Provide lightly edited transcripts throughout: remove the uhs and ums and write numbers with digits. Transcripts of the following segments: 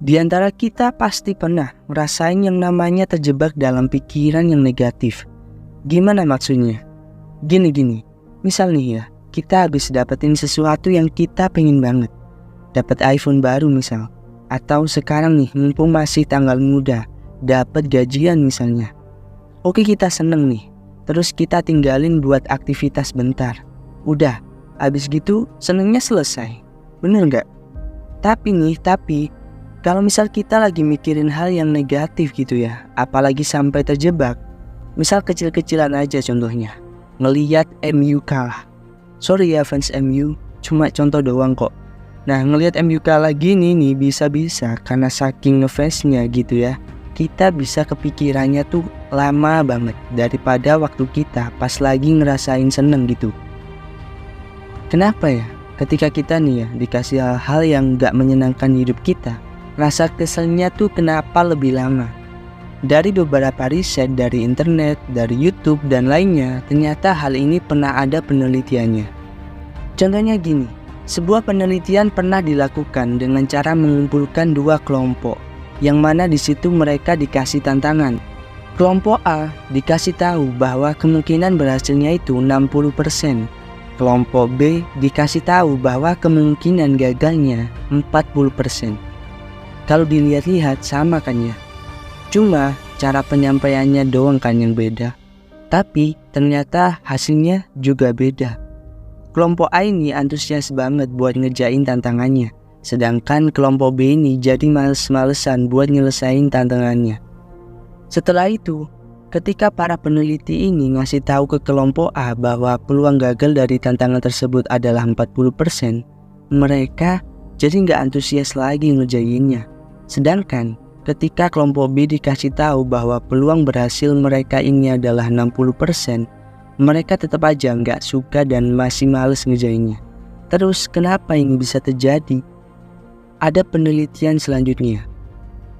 Di antara kita pasti pernah ngerasain yang namanya terjebak dalam pikiran yang negatif. Gimana maksudnya? Gini, misal nih ya, kita habis dapetin sesuatu yang kita pengen banget. Dapat iPhone baru misal. Atau sekarang nih, mumpung masih tanggal muda, dapat gajian misalnya. Oke, kita seneng nih. Terus kita tinggalin buat aktivitas bentar. Udah, habis gitu senengnya selesai. Bener nggak? Tapi kalau misal kita lagi mikirin hal yang negatif gitu ya, apalagi sampai terjebak. Misal kecil-kecilan aja contohnya, ngeliat MU kalah. Sorry ya fans MU, cuma contoh doang kok. Nah, ngelihat MU kalah gini nih bisa-bisa karena saking ngefansnya gitu ya, kita bisa kepikirannya tuh lama banget daripada waktu kita pas lagi ngerasain seneng gitu. Kenapa ya? Ketika kita nih ya dikasih hal-hal yang gak menyenangkan hidup kita, rasa keselnya tuh kenapa lebih lama? Dari beberapa riset dari internet, dari YouTube dan lainnya, ternyata hal ini pernah ada penelitiannya. Contohnya gini, sebuah penelitian pernah dilakukan dengan cara mengumpulkan dua kelompok, yang mana di situ mereka dikasih tantangan. Kelompok A dikasih tahu bahwa kemungkinan berhasilnya itu 60%. Kelompok B dikasih tahu bahwa kemungkinan gagalnya 40%. Kalau dilihat-lihat sama kan ya. Cuma cara penyampaiannya doang kan yang beda. Tapi ternyata hasilnya juga beda. Kelompok A ini antusias banget buat ngerjain tantangannya. Sedangkan kelompok B ini jadi males-malesan buat nyelesain tantangannya. Setelah itu, ketika para peneliti ini ngasih tahu ke kelompok A bahwa peluang gagal dari tantangan tersebut adalah 40%, mereka jadi nggak antusias lagi ngerjainnya. Sedangkan ketika kelompok B dikasih tahu bahwa peluang berhasil mereka ini adalah 60%, mereka tetap aja nggak suka dan masih males ngerjainnya. Terus kenapa ini bisa terjadi? Ada penelitian selanjutnya.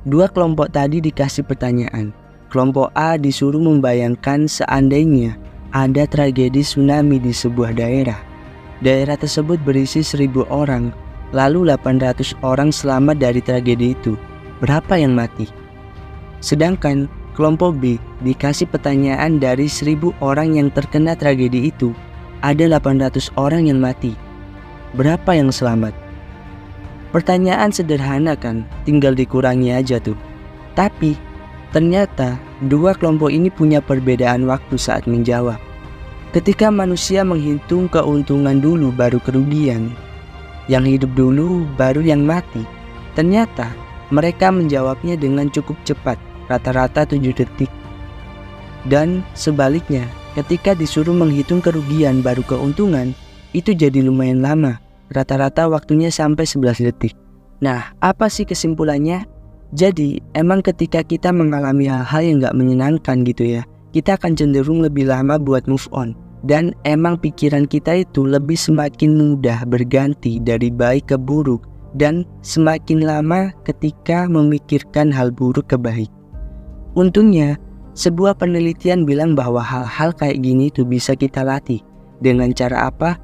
Dua kelompok tadi dikasih pertanyaan. Kelompok A disuruh membayangkan seandainya ada tragedi tsunami di sebuah daerah. Daerah tersebut berisi 1.000 orang, lalu 800 orang selamat dari tragedi itu. Berapa yang mati? Sedangkan kelompok B dikasih pertanyaan dari 1.000 orang yang terkena tragedi itu, ada 800 orang yang mati. Berapa yang selamat? Pertanyaan sederhana kan, tinggal dikurangi aja tuh. Tapi ternyata dua kelompok ini punya perbedaan waktu saat menjawab. Ketika manusia menghitung keuntungan dulu baru kerugian, yang hidup dulu baru yang mati, ternyata mereka menjawabnya dengan cukup cepat, rata-rata 7 detik. Dan sebaliknya, ketika disuruh menghitung kerugian baru keuntungan, itu jadi lumayan lama, rata-rata waktunya sampai 11 detik. Nah, apa sih kesimpulannya? Jadi, emang ketika kita mengalami hal-hal yang gak menyenangkan gitu ya, kita akan cenderung lebih lama buat move on. Dan emang pikiran kita itu lebih semakin mudah berganti dari baik ke buruk. Dan semakin lama ketika memikirkan hal buruk ke baik. Untungnya, sebuah penelitian bilang bahwa hal-hal kayak gini tuh bisa kita latih. Dengan cara apa?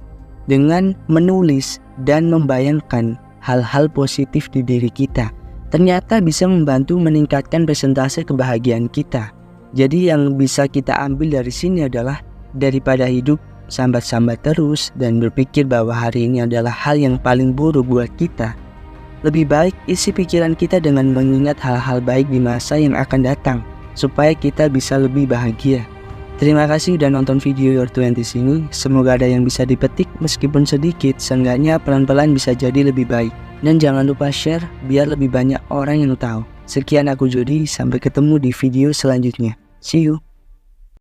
Dengan menulis dan membayangkan hal-hal positif di diri kita. Ternyata bisa membantu meningkatkan persentase kebahagiaan kita. Jadi yang bisa kita ambil dari sini adalah daripada hidup sambat-sambat terus dan berpikir bahwa hari ini adalah hal yang paling buruk buat kita, lebih baik isi pikiran kita dengan mengingat hal-hal baik di masa yang akan datang supaya kita bisa lebih bahagia. Terima kasih udah nonton video Your 20s ini. Semoga ada yang bisa dipetik meskipun sedikit, seenggaknya pelan-pelan bisa jadi lebih baik. Dan jangan lupa share biar lebih banyak orang yang tahu. Sekian aku Jody, sampai ketemu di video selanjutnya. See you.